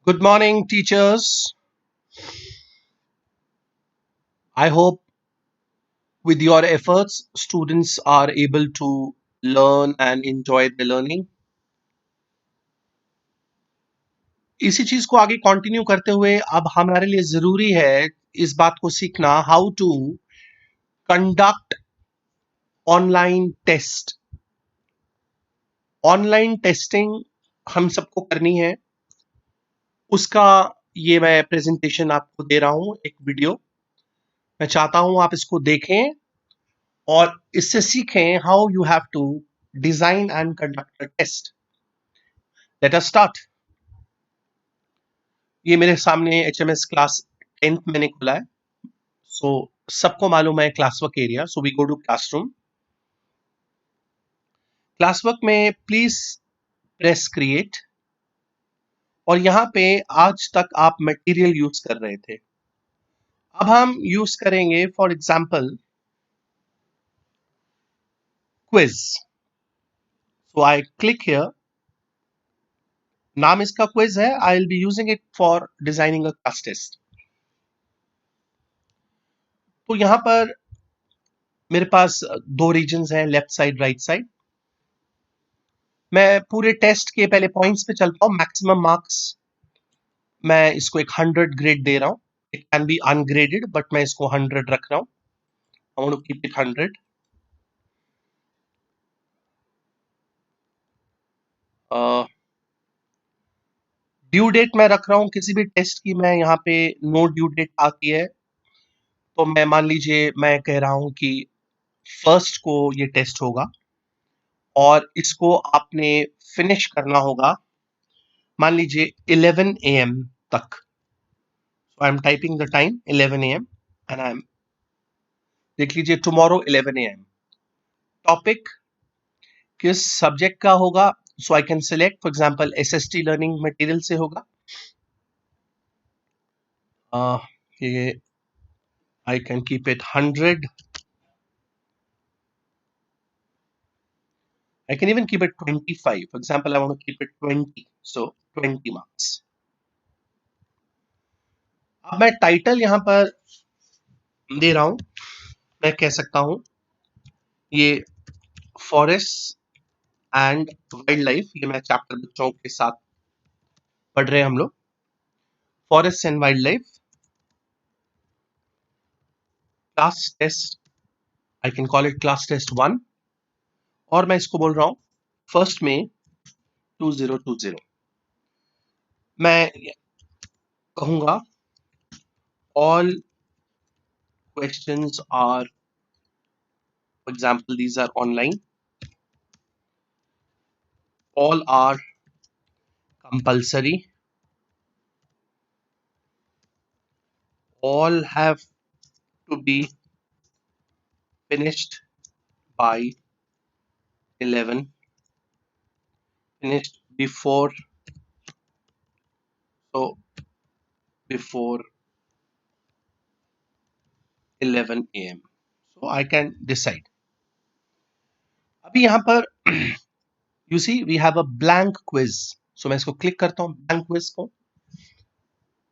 Good morning, teachers. I hope with your efforts, students are able to learn and enjoy the learning. इसी चीज को आगे continue करते हुए अब हमारे लिए जरूरी है इस बात को सीखना how to conduct online test. Online testing हम सबको करनी है, उसका ये मैं प्रेजेंटेशन आपको दे रहा हूं, एक वीडियो। मैं चाहता हूं आप इसको देखें और इससे सीखें how you have to design and conduct a test. Let us start. ये मेरे सामने HMS क्लास 10th मैंने खोला है। सो सबको मालूम है class work area, so we go to classroom. Class work में प्लीज प्रेस क्रिएट और यहाँ पे आज तक आप मटेरियल यूज कर रहे थे, अब हम यूज करेंगे for example quiz. So I click here, नाम इसका क्विज है। I will be using it for designing a class test. तो यहां पर मेरे पास दो रीजन्स हैं, लेफ्ट साइड राइट साइड। मैं पूरे टेस्ट के पहले पॉइंट्स पे चलता हूं। मैक्सिमम मार्क्स मैं इसको एक 100 ग्रेड दे रहा हूं। It can be ungraded but मैं इसको 100 रख रहा हूं। I want to keep it 100। Due date मैं रख रहा हूं किसी भी टेस्ट की, मैं यहाँ पे नो ड्यू डेट आती है तो मैं मान लीजिए मैं कह रहा हूं कि फर्स्ट को ये टेस्ट होगा और इसको आपने फिनिश करना होगा मान लीजिए 11 AM तक। So I'm typing the time 11 AM and I'm देख लीजिए tomorrow 11 AM। टॉपिक किस सब्जेक्ट का होगा, so I can select for example SST learning material से होगा। ये I can keep it 100। I can even keep it 25. For example, I want to keep it 20. So 20 marks. अब मैं title यहां पर दे रहा हूं, मैं कह सकता हूं ये फॉरेस्ट एंड वाइल्ड लाइफ। ये मैं चैप्टर बच्चों के साथ पढ़ रहे हैं हम लोग, forest and wildlife class test. I can call it class test 1 और मैं इसको बोल रहा हूं फर्स्ट में 2020। मैं कहूंगा all questions are, for example, these are online, all are compulsory, all have to be finished by 11, finished before, so before 11 AM, so I can decide। अभी यहाँ पर you see we have a blank quiz, so मैं इसको click करता हूँ blank quiz को।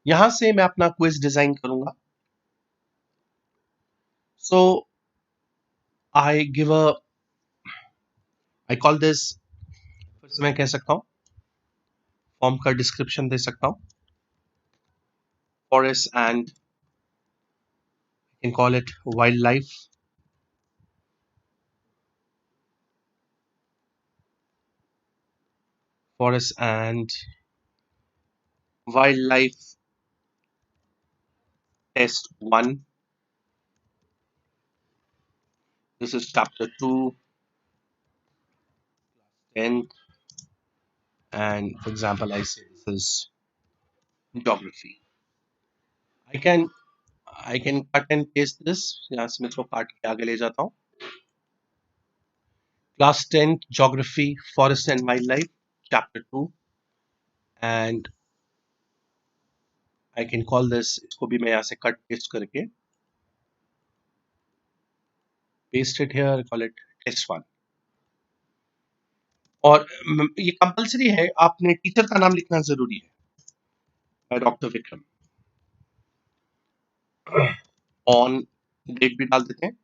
यहां से मैं अपना क्विज डिजाइन करूंगा। so I give a, I call this, फिर मैं कह सकता हूं फॉर्म का डिस्क्रिप्शन दे सकता हूं forest and you can call it wildlife, forest and wildlife test 1. This is chapter 2, 10, and for example I say this is geography। I can cut and paste this, यहाँ से मैं इसको काट के आगे ले जाता हूँ। Class 10 geography forest and wildlife chapter 2 and I can call this, इसको भी मैं यहाँ से कट पेस्ट करके paste it here, call it test 1। और ये कंपलसरी है, आपने टीचर का नाम लिखना जरूरी है। By doctor Vikram. On date भी डाल देते हैं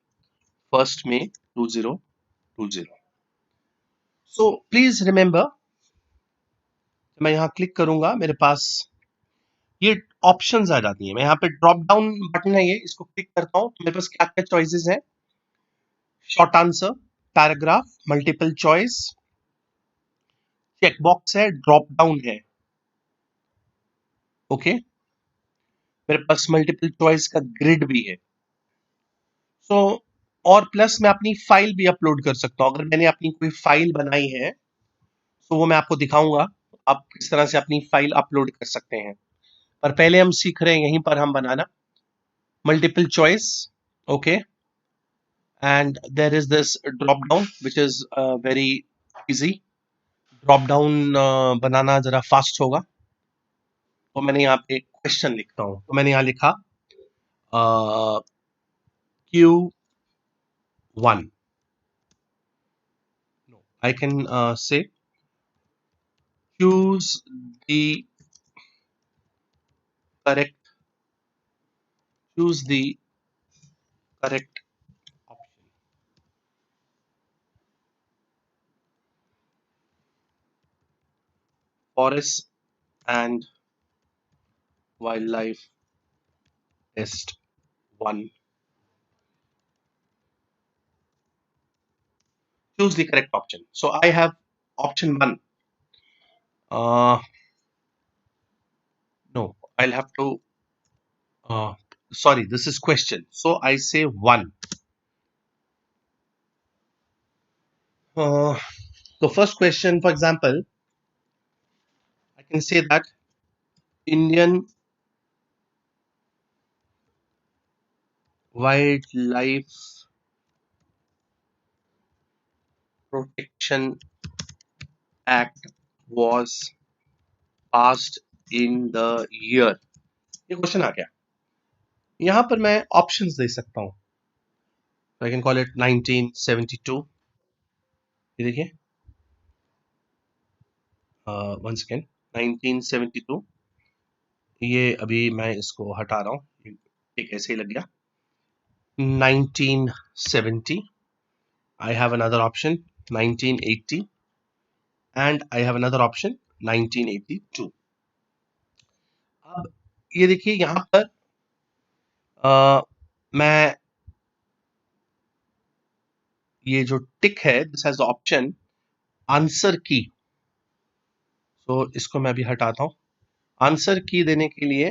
1 मई 2020। सो प्लीज रिमेंबर, मैं यहाँ क्लिक करूंगा, मेरे पास ये ऑप्शंस आ जाती हैं। मैं यहाँ पे ड्रॉप डाउन बटन है, ये इसको क्लिक करता हूँ तो मेरे पास क्या क्या चॉइसेस हैं। Short answer, paragraph, multiple choice, checkbox है, ड्रॉप डाउन है। ओके, मेरे पास मल्टीपल चॉइस का ग्रिड भी है। सो और प्लस मैं अपनी फाइल भी अपलोड कर सकता हूँ। अगर मैंने अपनी कोई फाइल बनाई है तो वो मैं आपको दिखाऊंगा, आप किस तरह से अपनी फाइल अपलोड कर सकते हैं। पर पहले हम सीख रहे हैं यहीं पर हम बनाना multiple choice. Okay, and there is this drop down which is very easy। Drop down बनाना जरा फास्ट होगा। तो मैंने यहाँ पे क्वेश्चन लिखता हूँ, तो मैंने यहाँ लिखा Q1। I can say choose the correct option। Forest and wildlife test 1। Choose the correct option। So I have option 1। No, I'll have to sorry, this is question, so I say 1। The first question, for example, I can say that Indian Wildlife Protection Act was passed in the year। ये question आ गया। यहां पर मैं options दे सकता हूं। I can call it 1972। ये देखिए, वन सेकेंड, 1972। ये अभी मैं इसको हटा रहा हूँ, एक ऐसे ही लग गया। 1970, I have another option 1980, and I have another option 1982। अब ये देखिए यहां पर मैं ये जो टिक है, दिस हैज ऑप्शन आंसर की। सो इसको मैं अभी हटाता हूं। आंसर की देने के लिए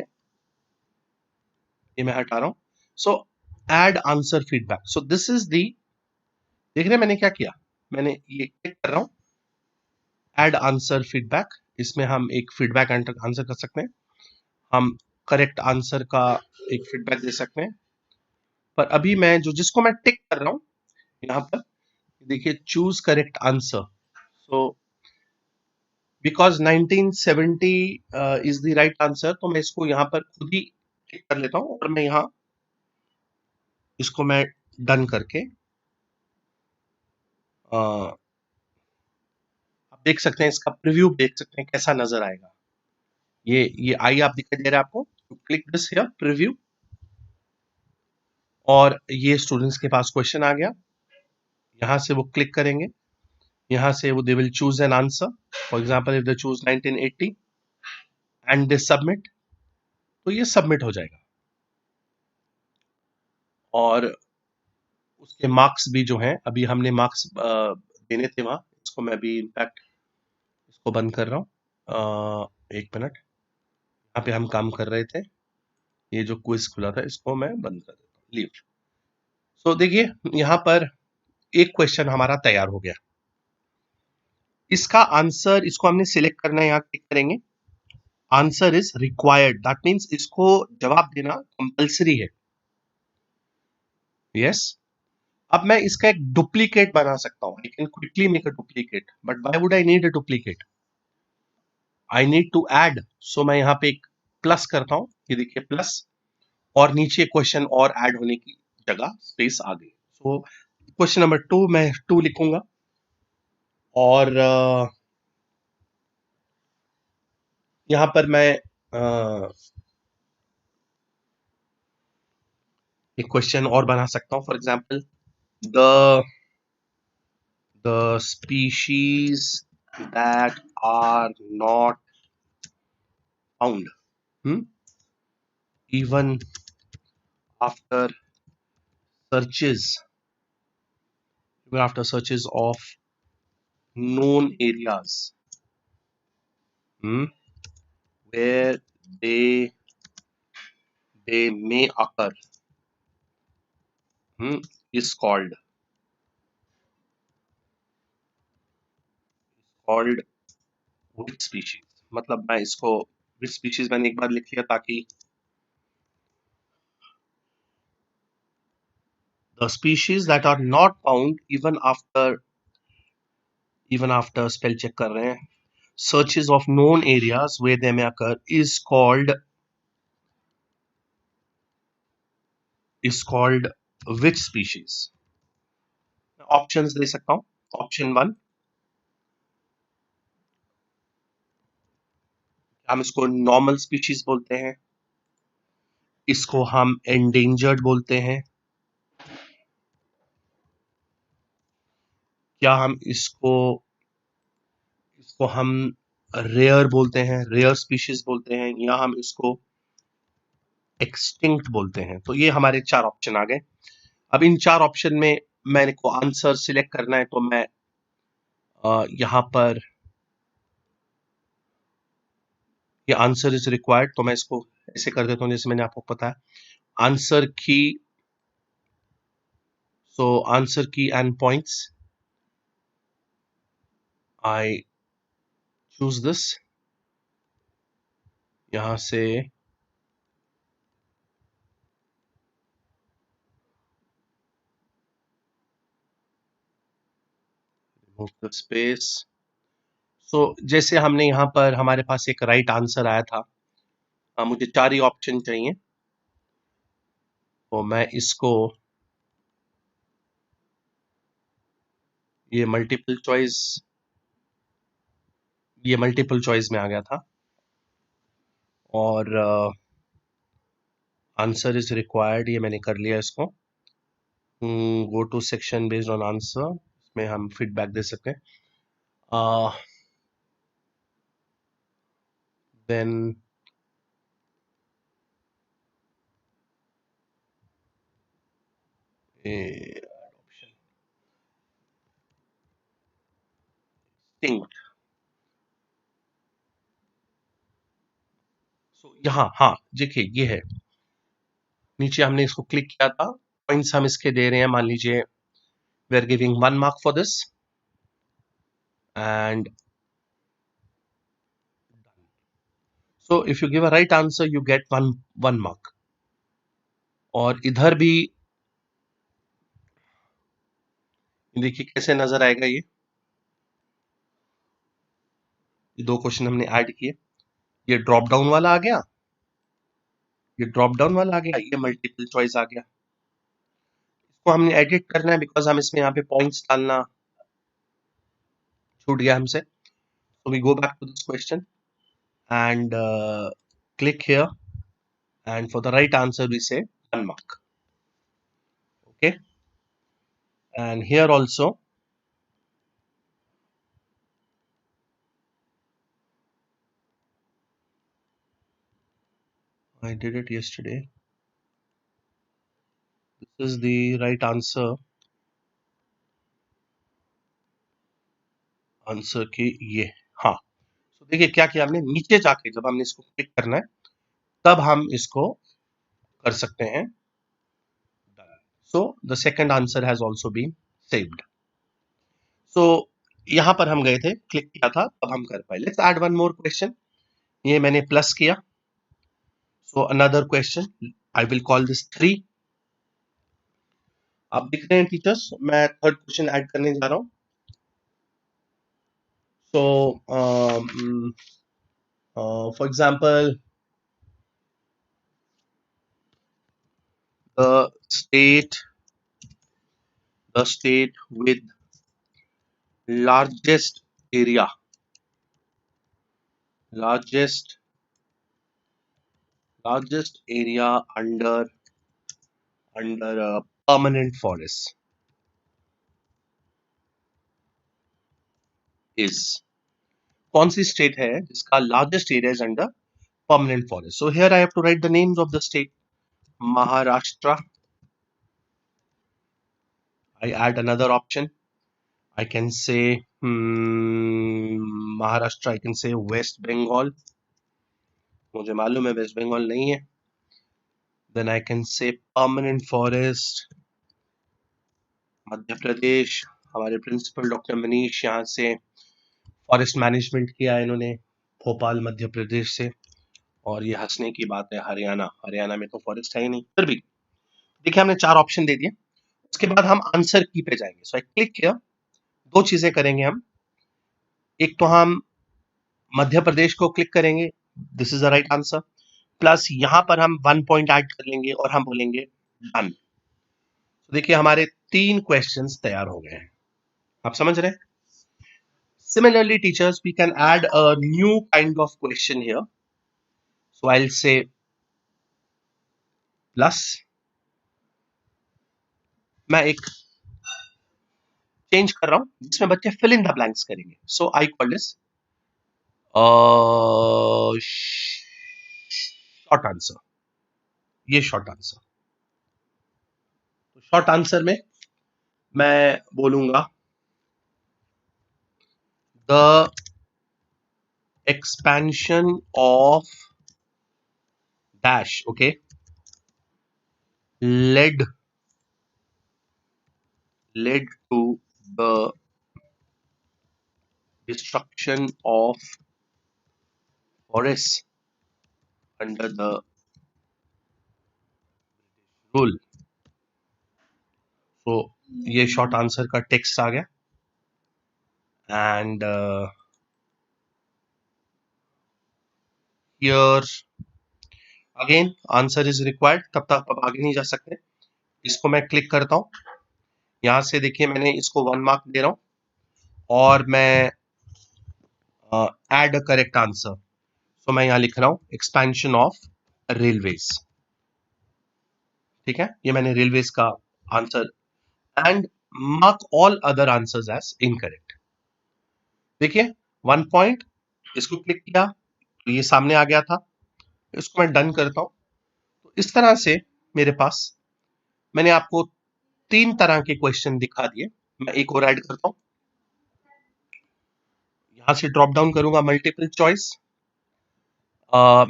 ये मैं हटा रहा हूं। So add answer feedback. So this is the, देख रहे हैं मैंने क्या किया, मैंने ये क्लिक कर रहा हूं एड आंसर फीडबैक। इसमें हम एक फीडबैक आंसर कर सकते हैं, हम करेक्ट आंसर का एक फीडबैक दे सकते हैं। पर अभी मैं जिसको मैं टिक कर रहा हूं यहां पर, देखिए choose correct answer. So because 1970 is the right answer, तो मैं इसको यहां पर खुद ही टिक कर लेता हूं और मैं यहां इसको मैं डन करके आप देख सकते हैं, इसका प्रीव्यू देख सकते हैं कैसा नजर आएगा। ये आई आप दिखाई दे रहा है आपको, क्लिक दिस हियर प्रीव्यू, और ये स्टूडेंट्स के पास क्वेश्चन आ गया। यहां से वो क्लिक करेंगे, यहां से वो they will choose an answer. For example if they choose 1980 and they submit, तो ये सबमिट हो जाएगा। और उसके मार्क्स भी जो हैं, अभी हमने मार्क्स देने थे वहां, इसको मैं अभी इनफैक्ट इसको बंद कर रहा हूं। एक मिनट, यहाँ पे हम काम कर रहे थे, ये जो क्विज खुला था इसको मैं बंद कर देता हूँ, लीव। सो देखिए यहाँ पर एक क्वेश्चन हमारा तैयार हो गया। इसका आंसर, इसको हमने सिलेक्ट करना है, यहाँ क्लिक करेंगे, answer is required, that means इसको जवाब देना कंपल्सरी है। यस, अब मैं इसका एक डुप्लीकेट बना सकता हूं। I can quickly make a duplicate, but why would I need a duplicate? I need to add. So मैं यहाँ पे एक प्लस करता हूं, ये देखिए प्लस, और नीचे क्वेश्चन और ऐड होने की जगह स्पेस आ गई। सो क्वेश्चन नंबर 2 मैं 2 लिखूंगा, और यहां पर मैं एक क्वेश्चन और बना सकता हूं, for example the species that are not found even after searches of known areas, hmm, where they may occur, hmm, is called which species. मतलब मैं इसको which species मैंने एक बार लिख लिया ताकि the species that are not found even after spell check कर रहे हैं, searches of known areas where they may occur is called which species. Options दे सकता हूं. ऑप्शन 1, हम इसको नॉर्मल स्पीशीज बोलते हैं, इसको हम एंडेंजर्ड बोलते हैं, क्या हम इसको इसको हम रेयर बोलते हैं, रेयर स्पीशीज बोलते हैं, या हम इसको एक्सटिंक्ट बोलते हैं. तो ये हमारे 4 ऑप्शन आ गए. अब इन 4 ऑप्शन में मैंने को आंसर सिलेक्ट करना है, तो मैं यहां पर ये आंसर इज रिक्वायर्ड, तो मैं इसको ऐसे कर देता हूं जैसे मैंने आपको बताया. आंसर की, सो आंसर की and points, I choose this. यहां से स्पेस. सो जैसे हमने यहां पर हमारे पास एक राइट आंसर आया था, मुझे 4 ही ऑप्शन चाहिए, तो मैं इसको ये मल्टीपल चॉइस में आ गया था, और आंसर इज रिक्वायर्ड ये मैंने कर लिया इसको. Go to section based on answer, इसमें हम फीडबैक दे सकते हैं. Then distinct. So, यहाँ हाँ देखिए ये है, नीचे हमने इसको क्लिक किया था, पॉइंट्स हम इसके दे रहे हैं, मान लीजिए we are giving 1 mark for this, and so if you give a right answer you get one mark. और इधर भी देखिए कैसे नजर आएगा, ये 2 क्वेश्चन हमने ऐड किए, ये ड्रॉप डाउन वाला आ गया, ये ड्रॉप डाउन वाला आ गया, ये मल्टीपल चॉइस आ गया. इसको हमने एडिट करना है बिकॉज हम इसमें यहाँ पे पॉइंट्स डालना छूट गया हमसे. So we go back to this question and click here, and for the right answer we say 1 mark. Okay, and here also I did it yesterday. This is the right answer. Answer की ये, हाँ. तो देखिए क्या किया हमने, नीचे जाके जब हमने इसको क्लिक करना है तब हम इसको कर सकते हैं. So the second answer has also been saved. So यहां पर हम गए थे, क्लिक किया था, अब हम कर पाए. Let's add one more question. ये मैंने प्लस किया, so another question, I will call this 3. आप दिख रहे हैं टीचर्स, मैं थर्ड क्वेश्चन ऐड करने जा रहा हूं. So for example, the state with largest area largest area under a permanent forest is, कौन सी स्टेट है जिसका largest area is under permanent forest? So here I have to write the names of the state. Maharashtra. I add another option. I can say Maharashtra. I can say West Bengal. मुझे मालूम है waste Bengal नहीं है. Then I can say permanent forest Madhya Pradesh. हमारे principal doctor Manish यहाँ से forest management किया है इन्होंने, भोपाल मध्य प्रदेश से. और ये हंसने की बात है, हरियाणा में तो फॉरेस्ट है ही नहीं. फिर भी देखिए हमने 4 ऑप्शन दे दिए. उसके बाद हम आंसर की पे जाएंगे. सो आई क्लिक किया. 2 चीजें करेंगे हम. एक तो हम मध्य प्रदेश को क्लिक करेंगे, this is the right answer. Plus यहां पर हम 1 पॉइंट ऐड कर लेंगे और हम बोलेंगे डन. तो देखिए हमारे 3 क्वेश्चंस तैयार हो गए हैं. आप समझ रहे हैं? Similarly, teachers, we can add a new kind of question here. So I'll say plus. मैं एक चेंज कर रहा हूं जिसमें बच्चे फिल इन द ब्लैंक्स करेंगे. So I call this short answer. ये शॉर्ट आंसर. तो शॉर्ट आंसर में मैं बोलूंगा the expansion of dash, okay, led to the destruction of forests under the rule. So ये शॉर्ट आंसर का text आ गया. And here again answer is required. तब तक आप आगे नहीं जा सकते. इसको मैं क्लिक करता हूं. यहां से देखिए मैंने इसको 1 मार्क दे रहा हूं और मैं एड अ करेक्ट आंसर. सो मैं यहां लिख रहा हूं एक्सपेंशन ऑफ रेलवेज. ठीक है, ये मैंने रेलवेज का answer. And mark all other answers as incorrect. देखिए 1 पॉइंट. इसको क्लिक किया तो ये सामने आ गया था. इसको मैं डन करता हूं. तो इस तरह से मेरे पास मैंने आपको 3 तरह के क्वेश्चन दिखा दिए. मैं एक और ऐड करता हूं. यहां से ड्रॉप डाउन करूंगा मल्टीपल चॉइस.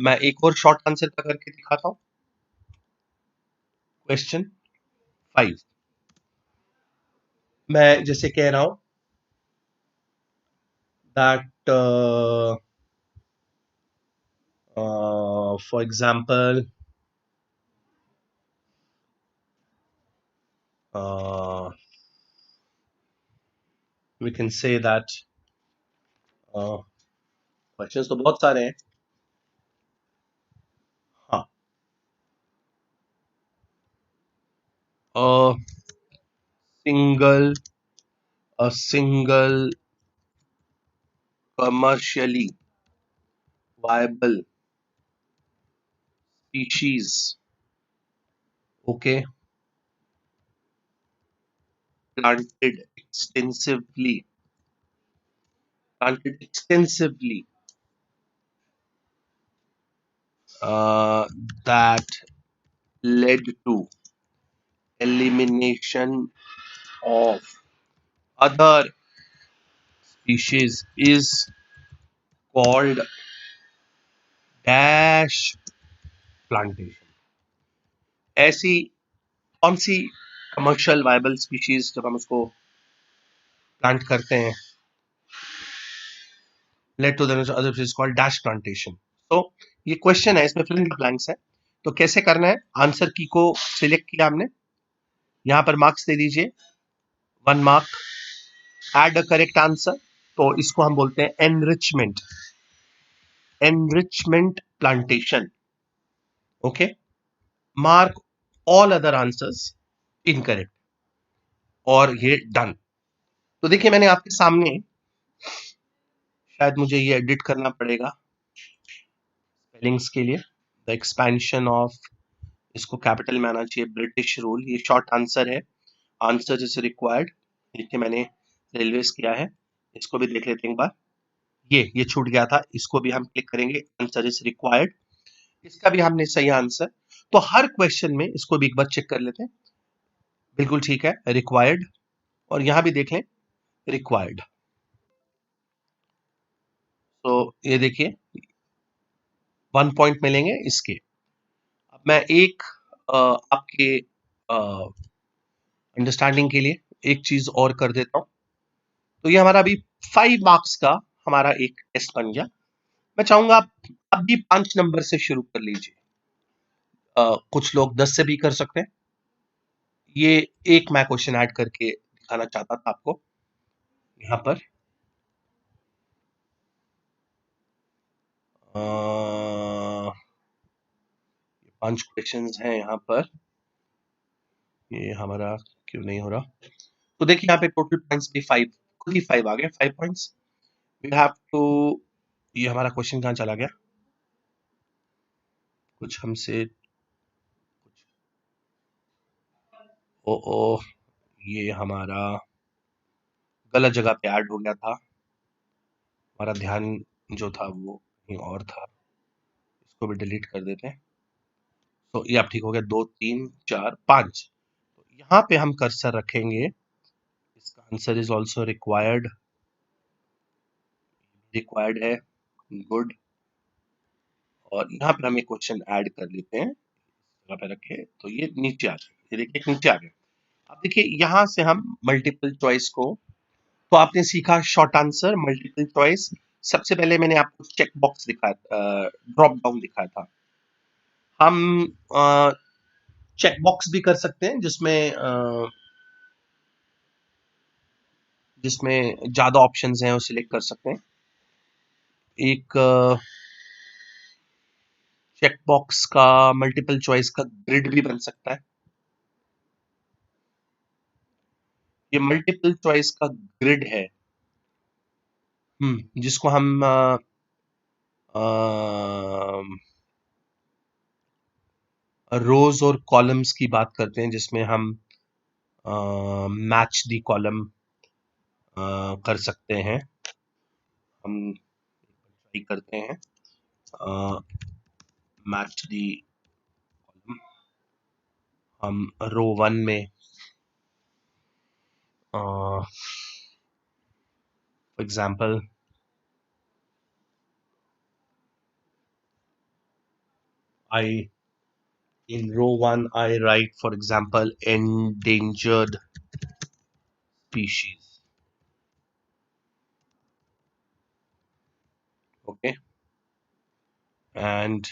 मैं एक और शॉर्ट आंसर का करके दिखाता हूं. क्वेश्चन 5 मैं जैसे कह रहा हूं that for example we can say that questions तो बहुत सारे हैं. हाँ, a single commercially viable species, okay, planted extensively that led to elimination of other species is called dash plantation. ऐसी कौन सी कमर्शियल वायबल स्पीशीज जब हम उसको प्लांट करते हैं led to other species called dash plantation. तो ये क्वेश्चन है, इसमें फिल इन द ब्लैंक्स है. तो कैसे करना है? आंसर की को सिलेक्ट किया हमने, यहां पर मार्क्स दे दीजिए 1 mark. Add a correct answer. तो इसको हम बोलते हैं enrichment plantation. Okay, mark all other answers incorrect और ये डन. तो देखिए मैंने आपके सामने, शायद मुझे ये एडिट करना पड़ेगा स्पेलिंग्स के लिए. द एक्सपेंशन ऑफ, इसको कैपिटल में आना चाहिए, ब्रिटिश रूल, ये शॉर्ट आंसर है, आंसर इज रिक्वायर्ड। देखिए मैंने रेलवेज किया है, इसको भी देख लेते हैं एक बार। ये छूट गया था, इसको भी हम क्लिक करेंगे, आंसर इज रिक्वायर्ड, इसका भी हमने सही आंसर। तो हर क्वेश्चन में इसको भी एक बार चेक कर लेते हैं, बिल्कुल ठीक है, रिक्वायर्ड, और यहां भी देख लें, रिक्वायर्ड। तो ये देखिए 1 पॉइंट मिलेंगे इसके। अब मैं एक आपके अंडरस्टैंडिंग के लिए एक चीज और कर देता हूं। तो ये हमारा अभी 5 मार्क्स का हमारा एक टेस्ट बन गया। मैं चाहूंगा आप भी 5 नंबर से शुरू कर लीजिए। कुछ लोग 10 से भी कर सकते हैं। ये एक मैं क्वेश्चन ऐड करके दिखाना चाहता था आपको यहाँ पर। 5 क्वेश्चन हैं यहाँ पर, ये हमारा क्यों नहीं हो रहा। तो देखिए यहाँ पे टोटल पॉइंट्स भी 5, खुद ही 5 आ गए, 5 पॉइंट्स। वी हैव टू, ये हमारा क्वेश्चन कहाँ चला गया, कुछ हमसे ओ ओ ये हमारा गलत जगह पे ऐड हो गया था, हमारा ध्यान जो था वो कहीं और था, इसको भी डिलीट कर देते हैं। तो ये अब ठीक हो गया, 2 3 4 5। तो यहाँ पे हम कर्सर रखेंगे, इसका answer is also required, required है, गुड। और यहाँ पे हम एक क्वेश्चन ऐड कर लेते हैं, जगह पे रखे, तो ये नीचे आ जाए, ये देखिए नीचे आ गया। अब देखिए यहाँ से हम मल्टीपल चॉइस को, तो आपने सीखा शॉर्ट आंसर, मल्टीपल चॉइस। सबसे पहले मैंने आपको चेक बॉक्स दिखाया, ड्रॉप डाउन दिखाया था। हम चेक बॉक्स भी कर सकते हैं जिसमें ज्यादा ऑप्शंस हैं, वो सिलेक्ट कर सकते हैं। एक चेक बॉक्स का मल्टीपल चॉइस का ग्रिड भी बन सकता है। ये मल्टीपल चॉइस का ग्रिड है, जिसको हम रोज और कॉलम्स की बात करते हैं, जिसमें हम मैच दी कॉलम कर सकते हैं। हम ट्राई करते हैं, मैच दी कॉलम, हम रो 1 में for example I in row 1 I write for example endangered species, okay, and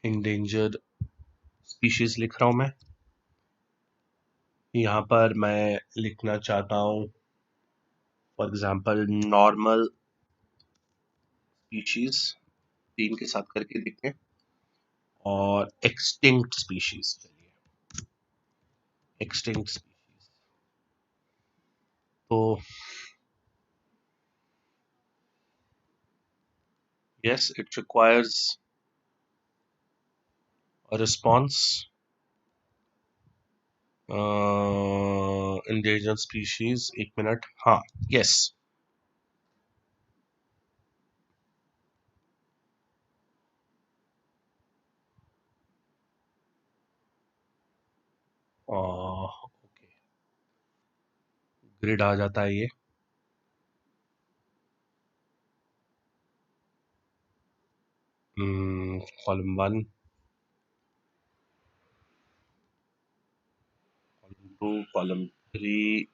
endangered species लिख रहा हूं मैं। यहाँ पर मैं लिखना चाहता हूं फॉर एग्जांपल नॉर्मल स्पीशीज, 3 के साथ करके देखते हैं, और एक्सटिंक्ट स्पीशीज, चलिए एक्सटिंक्ट स्पीशीज। तो yes, it requires a response, endangered species, 1 minute, हाँ, yes, ओके, ग्रिड आ जाता है ये। कॉलम 1, कॉलम 2, कॉलम 3,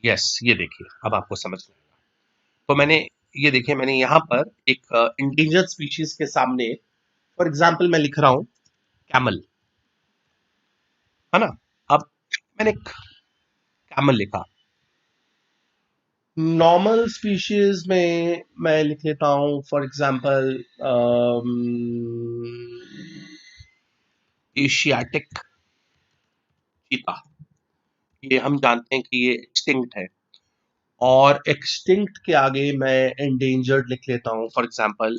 यस, ये देखिए अब आपको समझ में आएगा। तो मैंने, ये देखिए मैंने यहाँ पर एक इंडेंजर्ड स्पीशीज के सामने फॉर एग्जांपल मैं लिख रहा हूं कैमल, है ना। अब मैंने कैमल लिखा, नॉर्मल स्पीशीज में मैं लिख लेता हूं फॉर एग्जांपल एशियाटिक चीता, ये हम जानते हैं कि ये एक्सटिंक्ट है। और एक्सटिंक्ट के आगे मैं एंडेंजर्ड लिख लेता हूं, फॉर एग्जांपल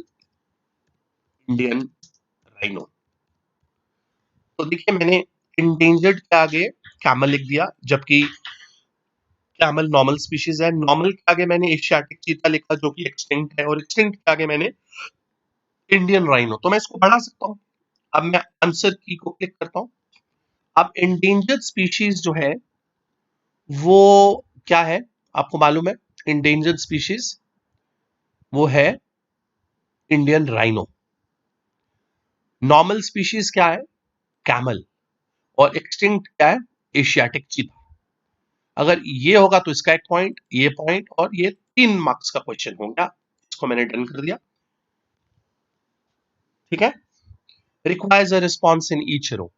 इंडियन राइनो। तो देखिए मैंने इंडेंजर्ड के आगे कैमल लिख दिया, जबकि कैमल नॉर्मल स्पीशीज है। नॉर्मल के आगे मैंने एशियाटिक चीता लिखा जो कि एक्सटिंक्ट है, और एक्सटिंक्ट के आगे मैंने इंडियन राइनो। तो मैं इसको बढ़ा सकता हूँ। अब मैं आंसर की को क्लिक करता हूँ। अब इंडेंजर्ड स्पीशीज जो है वो क्या है आपको मालूम है? इंडेंजर्ड स्पीशीज वो है इंडियन राइनो। नॉर्मल स्पीशीज क्या है? कैमल। और एक्सटिंक्ट क्या है? Asiatic cheetah. अगर ये होगा तो इसका एक पॉइंट, ये पॉइंट, और ये 3 मार्क्स का क्वेश्चन हो गया। इसको मैंने डन कर दिया। ठीक है। Requires a response in each row.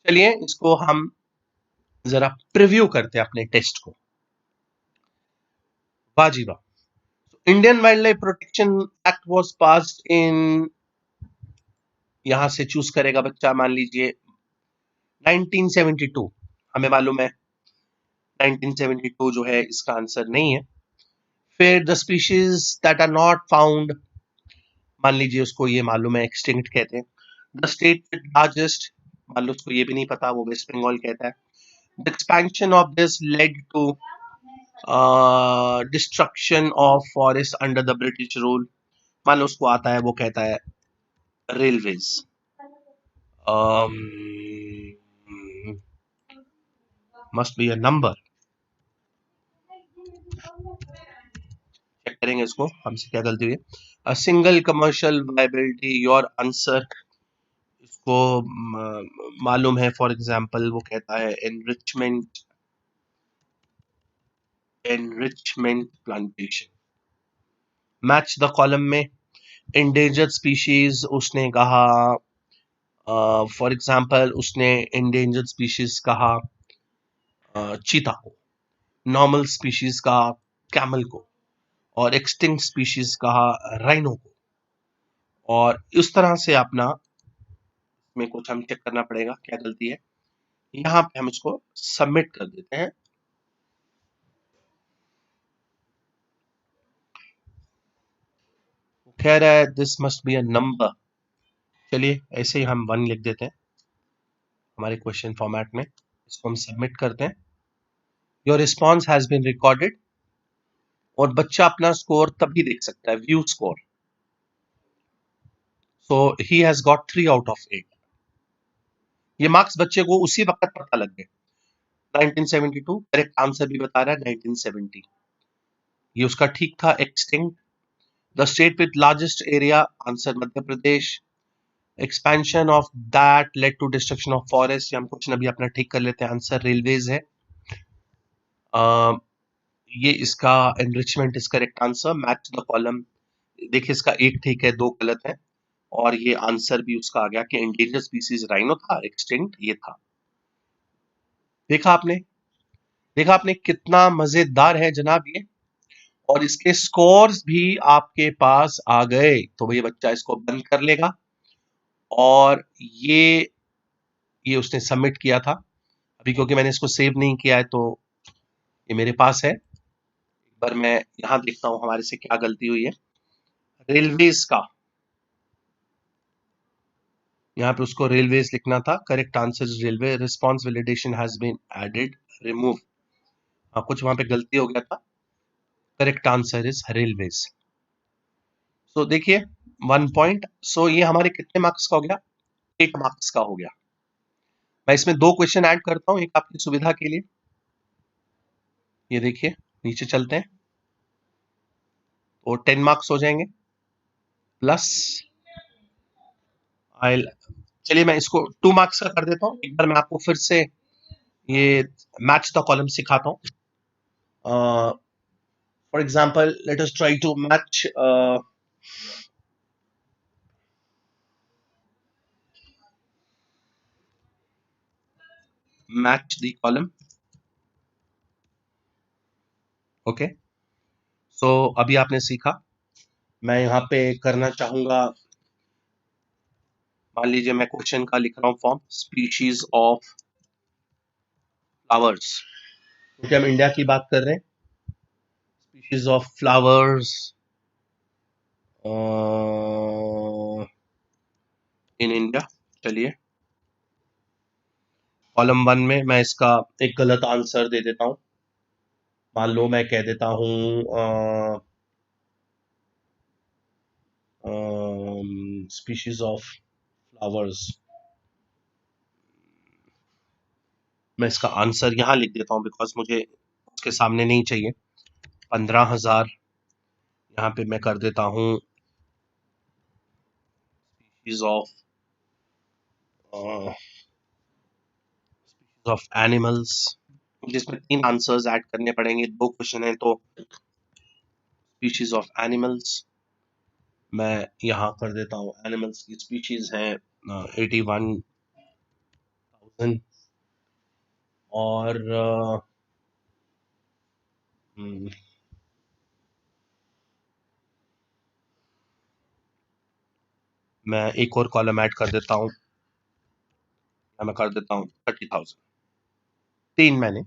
चलिए इसको हम जरा प्रिव्यू करते हैं अपने टेस्ट को। वाह जी वाह। Indian wild life protection act was passed in, यहां से चूज करेगा बच्चा, मान लीजिए 1972। हमें मालूम है 1972 जो है इसका आंसर नहीं है। फिर the species that are not found, मान लीजिए उसको ये मालूम है एक्सटिंक्ट कहते हैं। द स्टेट विद लार्जेस्ट, मान लो उसको ये भी नहीं पता, वो वेस्ट बंगाल कहता है। The expansion of this led to destruction of forest under the British rule, मान लो उसको आता है, वो कहता है railways. Must be a number. Check करेंगे इसको, हमसे क्या गलती हुई है। A single commercial viability, your answer इसको मालूम है। फॉर एग्जांपल वो कहता है enrichment plantation. Match the column में endangered स्पीशीज उसने कहा, फॉर एग्जांपल उसने endangered स्पीशीज कहा चीता को, नॉर्मल स्पीशीज कहा कैमल को, और एक्सटिंक्ट स्पीशीज कहा राइनो को। और इस तरह से अपना में कुछ हम चेक करना पड़ेगा क्या गलती है। यहां पे हम इसको सबमिट कर देते हैं। कह रहा है this must be a number. चलिए ऐसे ही हम 1 लिख देते हैं हमारे क्वेश्चन फॉर्मेट में। इसको हम सबमिट करते हैं। Your response has been recorded. और बच्चा अपना स्कोर तभी देख सकता है, view score. So he has got 3 out of 8। ये मार्क्स बच्चे को उसी वक्त पता लग गए। 1972 करेक्ट आंसर भी बता रहा है 1970। ये उसका ठीक था। Extinct. The state with largest area, answer Madhya Pradesh. Expansion of that led to destruction of forest, हम क्वेश्चन अभी अपना ठीक कर लेते हैं, आंसर रेलवेज है। ये इसका enrichment is correct answer. Match the column, देखिए इसका एक ठीक है, 2 गलत है। और ये आंसर भी उसका आ गया कि इंडेंजर्ड स्पीसीज राइनो था, एक्सटिंक्ट ये था। देखा आपने, देखा आपने कितना मजेदार है जनाब ये। और इसके स्कोर्स भी आपके पास आ गए। तो भैया बच्चा इसको बंद कर लेगा। और ये उसने सबमिट किया था अभी, क्योंकि मैंने इसको सेव नहीं किया है तो ये मेरे पास है। एक बार मैं यहां देखता हूं हमारे से क्या गलती हुई है। रेलवेज का, यहाँ पे उसको रेलवेज लिखना था। Correct answer is railway. Response validation has been added, remove. कुछ वहां पे गलती हो गया था। Correct answer is railways. So देखिए 1 पॉइंट। सो ये हमारे कितने मार्क्स का हो गया? 8 मार्क्स का हो गया। मैं इसमें 2 क्वेश्चन ऐड करता हूं एक आपकी सुविधा के लिए। ये देखिए नीचे चलते हैं तो 10 मार्क्स हो जाएंगे प्लस आई। चलिए मैं इसको 2 मार्क्स का कर देता हूं। एक बार मैं आपको फिर से ये मैच द कॉलम सिखाता हूं। For example let us try to match the column. Okay, so अभी आपने सीखा। मैं यहाँ पे करना चाहूंगा, मान लीजिए मैं क्वेश्चन का लिख रहा हूँ फॉर्म, स्पीशीज ऑफ फ्लावर्स, क्योंकि हम इंडिया की बात कर रहे हैं। species of flowers in India. चलिए, कॉलम 1 में मैं इसका एक गलत आंसर दे देता हूं। मान लो मैं कह देता हूं स्पीशीज ऑफ फ्लावर्स। मैं इसका आंसर यहां लिख देता हूं बिकॉज मुझे उसके सामने नहीं चाहिए। 15,000 यहाँ पे मैं कर देता हूं स्पीशीज ऑफ एनिमल्स, जिसमें 3 आंसर्स ऐड करने पड़ेंगे। 2 क्वेश्चन है तो स्पीशीज ऑफ एनिमल्स मैं यहाँ कर देता हूँ। एनिमल्स की स्पीशीज हैं 81,000 और मैं एक और कॉलम ऐड कर देता हूँ। मैं कर देता हूँ 30,000। 3 मैंने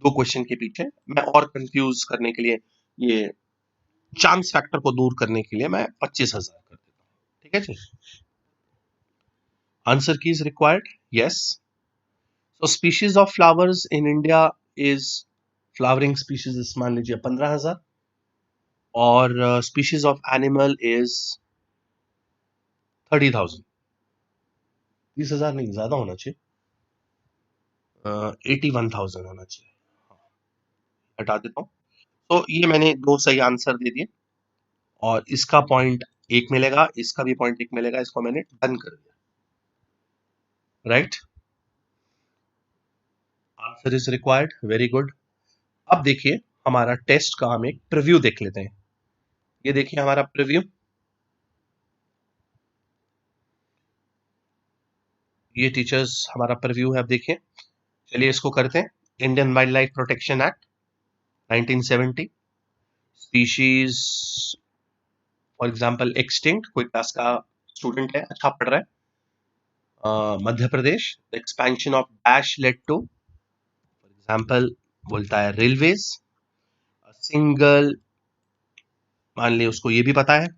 2 क्वेश्चन के पीछे। मैं और कंफ्यूज करने के लिए, ये चांस फैक्टर को दूर करने के लिए मैं 25,000 कर देता हूँ। ठीक है जी। आंसर की is required yes. So species of flowers in India is flowering species मान लीजिए 15,000 और स्पीशीज ऑफ एनिमल इज 30,000। 30,000 नहीं, ज्यादा होना चाहिए। 81,000 होना चाहिए। हटा देता हूँ। तो ये मैंने 2 सही आंसर दे दिए और इसका पॉइंट 1 मिलेगा, इसका भी पॉइंट 1 मिलेगा। इसको मैंने डन कर दिया। Right, answer is required. Very good. अब देखिए हमारा टेस्ट का हम एक प्रीव्यू देख लेते हैं। ये देखिए हमारा प्रीव्यू, ये टीचर्स हमारा प्रीव्यू है। अब देखिए, चलिए इसको करते हैं। Indian wild life protection act 1970, species for example extinct. कोई क्लास का स्टूडेंट है, अच्छा पढ़ रहा है। Madhya Pradesh, the expansion of dash led to, for example बोलता है रेलवेज। सिंगल, मान ली उसको ये भी पता है,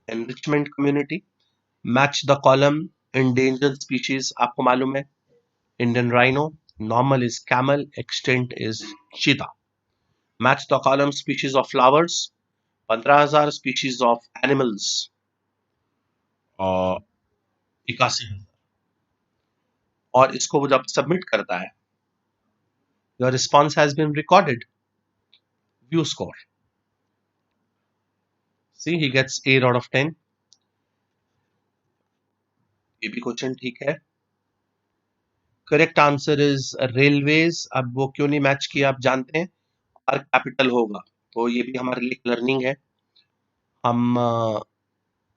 enrichment community. Match the column, endangered species आपको मालूम है, Indian rhino. Normal is camel, extant is cheetah. Match the column species of flowers 15,000, species of animals 81,000। और इसको वो जब सबमिट करता है, your response has been recorded, view score. See he gets 8 out of 10। ये भी क्वेश्चन ठीक है। Correct answer is railways. अब वो क्यों नहीं मैच किया आप जानते हैं, आर कैपिटल होगा। तो ये भी हमारे लिए लर्निंग है। हम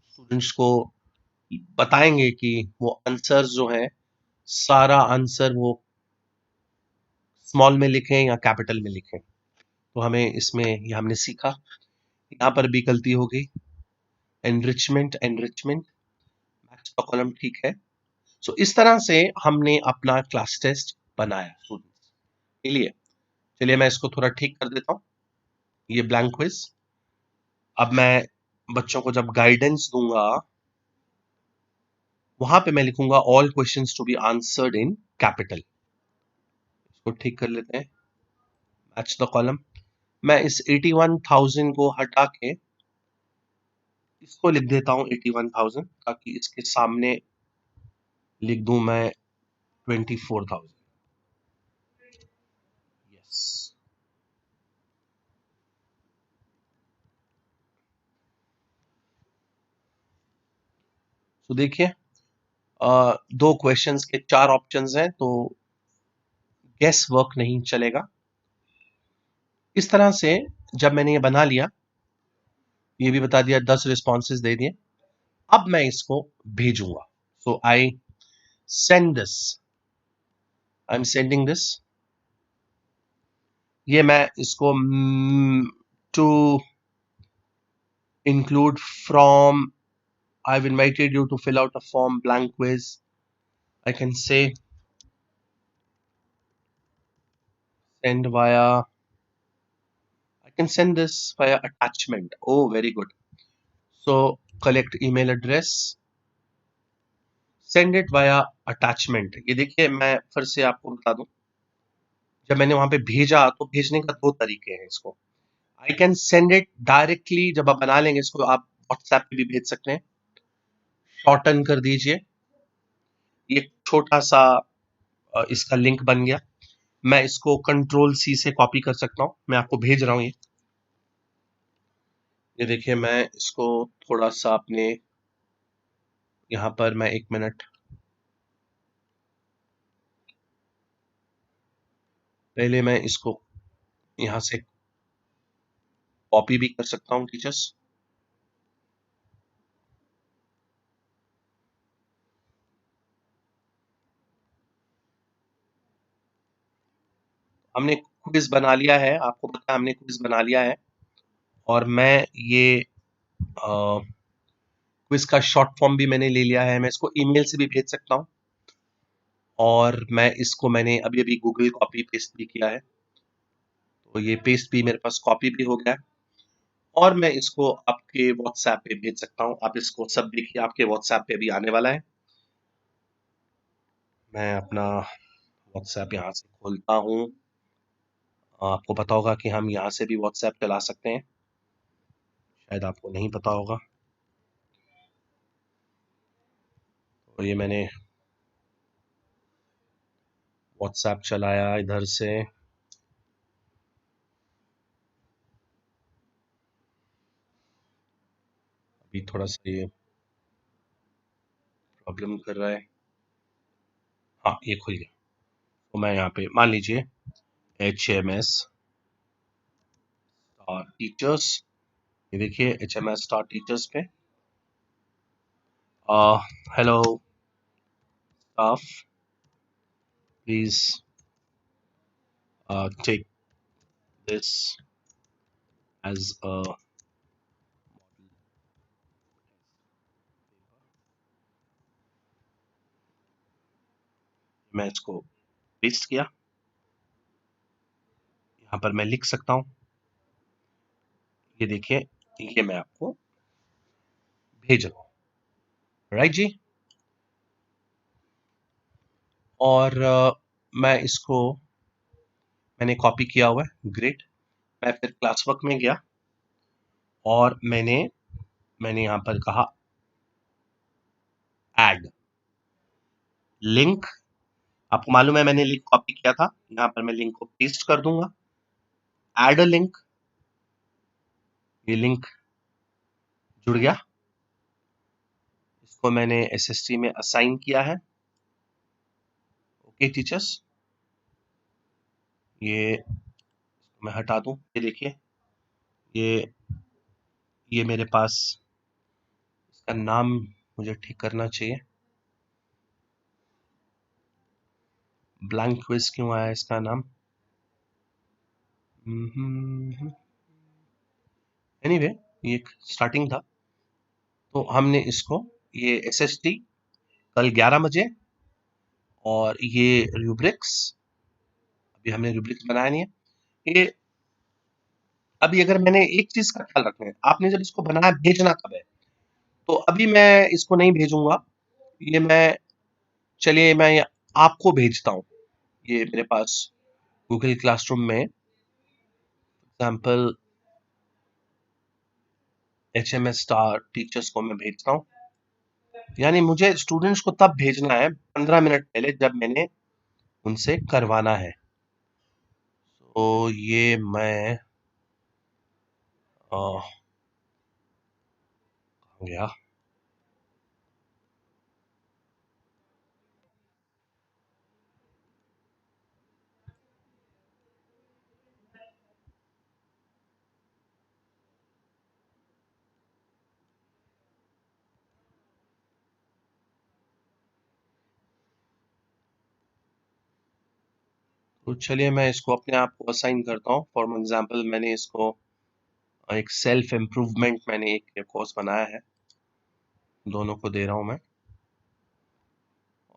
स्टूडेंट्स को बताएंगे कि वो आंसर जो है, सारा आंसर वो स्मॉल में लिखें या कैपिटल में लिखें। तो हमें इसमें ये हमने सीखा। यहाँ पर भी गलती हो गई। एनरिचमेंट, एनरिचमेंट, मैच का कॉलम ठीक है। सो इस तरह से हमने अपना क्लास टेस्ट बनाया स्टूडेंट्स के लिए। चलिए मैं इसको थोड़ा ठीक कर देता हूँ, ये ब्लैंक क्विज। अब मैं बच्चों को जब गाइडेंस दूंगा, वहां पे मैं लिखूंगा all questions to be answered in capital. इसको ठीक कर लेते हैं, मैच द कॉलम। मैं इस 81,000 को हटा के इसको लिख देता हूं 81,000, ताकि इसके सामने लिख दूं मैं 24,000। यस। तो देखिए 2 क्वेश्चंस के 4 ऑप्शंस हैं, तो गेस वर्क नहीं चलेगा। इस तरह से जब मैंने ये बना लिया, ये भी बता दिया, 10 रिस्पॉन्सेज दे दिए। अब मैं इसको भेजूंगा। So I send this, I am sending this. ये मैं इसको to include from, I've invited you to fill out a form, blank quiz. I can say send via, can send this via attachment. Oh, very good. So collect email address, send it via attachment. ये देखिए, मैं फिर से आपको बता दूं, जब मैंने वहां पे भेजा तो भेजने का दो तरीके हैं इसको. I can send it directly, जब आप बना लेंगे इसको आप व्हाट्सएप पे भी भेज सकते हैं. शॉर्टन कर दीजिए. ये छोटा सा इसका लिंक बन गया. मैं इसको कंट्रोल सी से कॉपी कर सकता हूं. मैं आपको भेज रहा हूं ये देखिए, मैं इसको थोड़ा सा अपने यहां पर, मैं 1 मिनट पहले मैं इसको यहां से कॉपी भी कर सकता हूं टीचर्स. हमने क्विज बना लिया है, आपको पता है हमने क्विज बना लिया है. और मैं ये क्विज का शॉर्ट फॉर्म भी मैंने ले लिया है. मैं इसको ईमेल से भी भेज सकता हूं. और मैं इसको मैंने अभी अभी गूगल कॉपी पेस्ट भी किया है, तो ये पेस्ट भी मेरे पास कॉपी भी हो गया है. और मैं इसको आपके व्हाट्सएप पे भेज सकता हूं. आप इसको सब देखिए, आपके व्हाट्सएप पे भी आने वाला है. मैं अपना व्हाट्सएप यहाँ से खोलता हूँ. आपको पता होगा कि हम यहाँ से भी व्हाट्सएप चला सकते हैं, शायद आपको नहीं पता होगा. तो ये मैंने व्हाट्सएप चलाया इधर से. अभी थोड़ा सा ये प्रॉब्लम कर रहा है. हाँ, ये खुल गया. तो मैं यहाँ पे मान लीजिए HMS स्टार टीचर्स. ये देखिए HMS स्टार टीचर्स पे hello staff, please take this as a. मैं इसको पेस्ट किया. यहाँ पर मैं लिख सकता हूँ. ये देखिए, ये मैं आपको भेज रहा हूँ. राइट जी. और मैं इसको मैंने कॉपी किया हुआ है. ग्रेट. मैं फिर क्लास वर्क में गया और मैंने यहाँ पर कहा ऐड लिंक. आपको मालूम है मैंने लिंक कॉपी किया था, यहाँ पर मैं लिंक को पेस्ट कर दूंगा. Add a link. ये लिंक जुड़ गया. इसको मैंने SST में असाइन किया है. ओके टीचर्स, ये मैं हटा दूं. ये देखिए, ये ये मेरे पास, इसका नाम मुझे ठीक करना चाहिए. ब्लैंक क्विज क्यों आया इसका नाम? एनीवे, ये एक स्टार्टिंग था. तो हमने इसको, ये SST कल 11 बजे, और ये रूब्रिक्स, अभी हमने रूब्रिक्स बनाया नहीं है. ये अभी अगर मैंने एक चीज का ख्याल रखना है, आपने जब इसको बनाया भेजना कब है. तो अभी मैं इसको नहीं भेजूंगा. ये मैं, चलिए मैं आपको भेजता हूँ. ये मेरे पास गूगल क्लासरूम में एग्जाम्पल HMS स्टार टीचर्स को मैं भेजता हूँ. यानी मुझे स्टूडेंट्स को तब भेजना है 15 मिनट पहले, जब मैंने उनसे करवाना है. तो ये मैं गया. तो चलिए मैं इसको अपने आप को असाइन करता हूँ. फॉर एग्जाम्पल मैंने इसको एक सेल्फ इम्प्रूवमेंट, मैंने एक कोर्स बनाया है, दोनों को दे रहा हूँ मैं.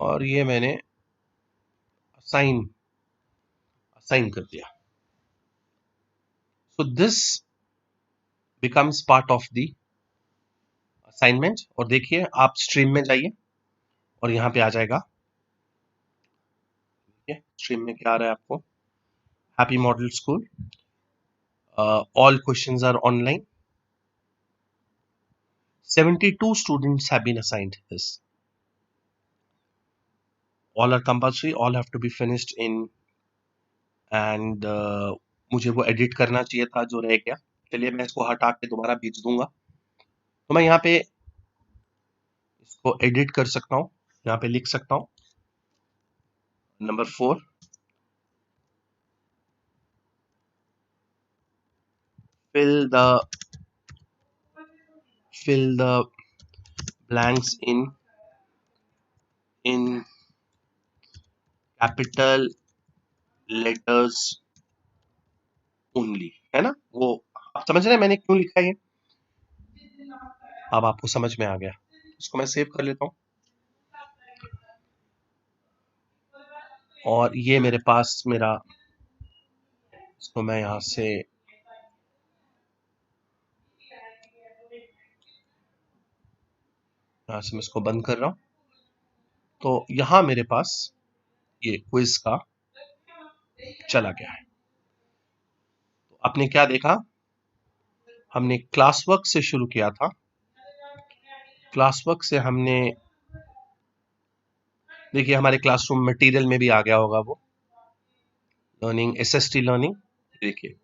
और ये मैंने असाइन असाइन कर दिया. So this becomes part of the assignment. और देखिए आप स्ट्रीम में जाइए और यहाँ पे आ जाएगा, स्ट्रीम में क्या आ रहा है आपको, happy model school, all questions are online. 72 students have been assigned this. All are compulsory, all have to be finished in, and मुझे वो एडिट करना चाहिए था जो रह गया, चलिए मैं इसको हटा के दोबारा भेज दूंगा। तो मैं यहाँ पे इसको एडिट कर सकता हूँ, यहाँ पे लिख सकता हूँ number 4, fill the blanks in capital letters only, है ना। वो आप समझ रहे हैं मैंने क्यों लिखा है ये, अब आपको समझ में आ गया। इसको मैं सेव कर लेता हूँ और ये मेरे पास मेरा, इसको मैं यहाँ से मैं इसको बंद कर रहा हूँ। तो यहाँ मेरे पास ये क्विज का चला गया है। तो आपने क्या देखा, हमने क्लास वर्क से शुरू किया था, क्लास वर्क से हमने, देखिए हमारे क्लासरूम मटेरियल में भी आ गया होगा वो लर्निंग, एसएसटी लर्निंग, देखिए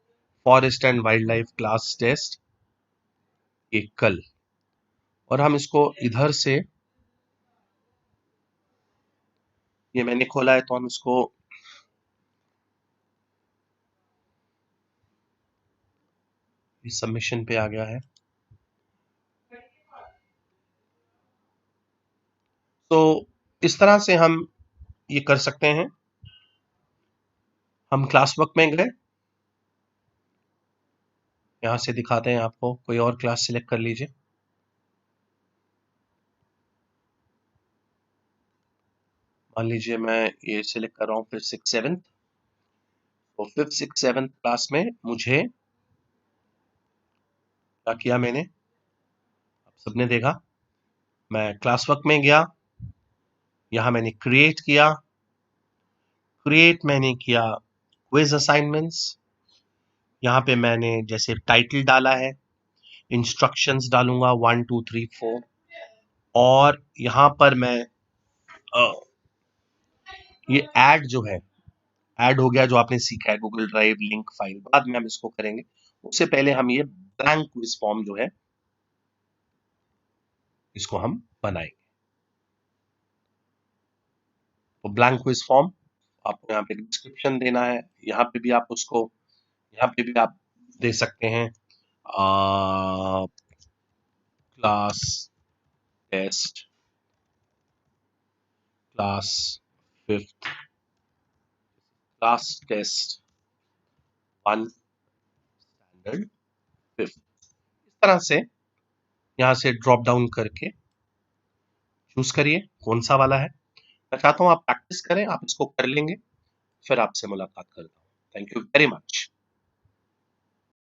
forest and wildlife class test, ये कल, और हम इसको इधर से, ये मैंने खोला है तो हम इसको इस सबमिशन पे आ गया है। तो इस तरह से हम ये कर सकते हैं। हम क्लास वर्क में गए, यहां से दिखाते हैं आपको, कोई और क्लास सिलेक्ट कर लीजिए, मान लीजिए मैं ये सिलेक्ट कर रहा हूँ 5th 6th 7th। तो 5th 6th 7th क्लास में मुझे क्या किया, मैंने, आप सबने देखा, मैं क्लास वर्क में गया, यहां मैंने क्रिएट किया, मैंने किया क्विज असाइनमेंट्स, यहाँ पे मैंने जैसे टाइटल डाला है, इंस्ट्रक्शंस डालूंगा 1 2 3 4, और यहाँ पर मैं ये ऐड जो है, ऐड हो गया जो आपने सीखा है, गूगल ड्राइव लिंक फाइल, बाद में हम इसको करेंगे, उससे पहले हम ये ब्लैंक क्विज फॉर्म जो है इसको हम बनाएंगे। तो ब्लैंक क्विज फॉर्म आपको यहाँ पे डिस्क्रिप्शन देना है, यहाँ पे भी आप उसको, यहाँ पे भी आप दे सकते हैं class test class 5th class test 1 standard 5th, इस तरह से यहाँ से ड्रॉप डाउन करके चूज करिए कौन सा वाला है। मैं चाहता हूँ आप प्रैक्टिस करें, आप इसको कर लेंगे, फिर आपसे मुलाकात करता हूँ। Thank you very much.